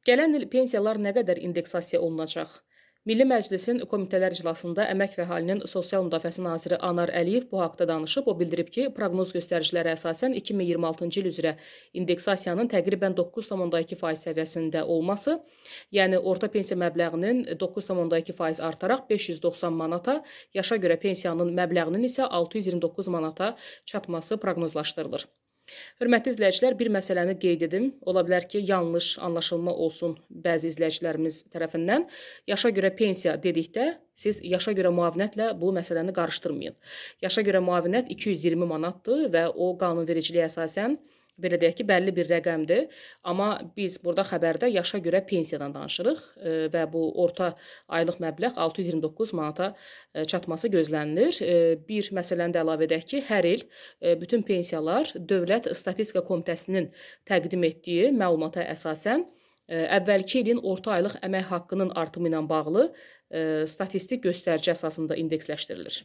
Gələn il pensiyalar nə qədər indeksasiya olunacaq? Milli Məclisin Komitələr İclasında Əmək və Əhalinin Sosial Müdafiəsi naziri Anar Əliyev bu haqda danışıb. O bildirib ki, proqnoz göstəricilərə əsasən 2026-cı il üzrə indeksasiyanın təqribən 9,2% səviyyəsində olması, yəni orta pensiya məbləğinin 9,2% artaraq 590 manata, yaşa görə pensiyanın məbləğinin isə 629 manata çatması proqnozlaşdırılır. Hörmətli izləyicilər, bir məsələni qeyd edim. Ola bilər ki, yanlış anlaşılma olsun bəzi izləyicilərimiz tərəfindən. Yaşa görə pensiya dedikdə, siz yaşa görə müavinətlə bu məsələni qarışdırmayın. Yaşa görə müavinət 220 manatdır və o qanunvericiliyə əsasən belə deyək ki, bəlli bir rəqəmdir. Amma biz burada xəbərdə yaşa görə pensiyadan danışırıq və bu orta aylıq məbləğ 629 manata çatması gözlənilir. Bir məsələni də əlavə edək ki, hər il bütün pensiyalar Dövlət Statistika Komitəsinin təqdim etdiyi məlumata əsasən əvvəlki ilin orta aylıq əmək haqqının artımı ilə bağlı statistik göstərici əsasında indeksləşdirilir.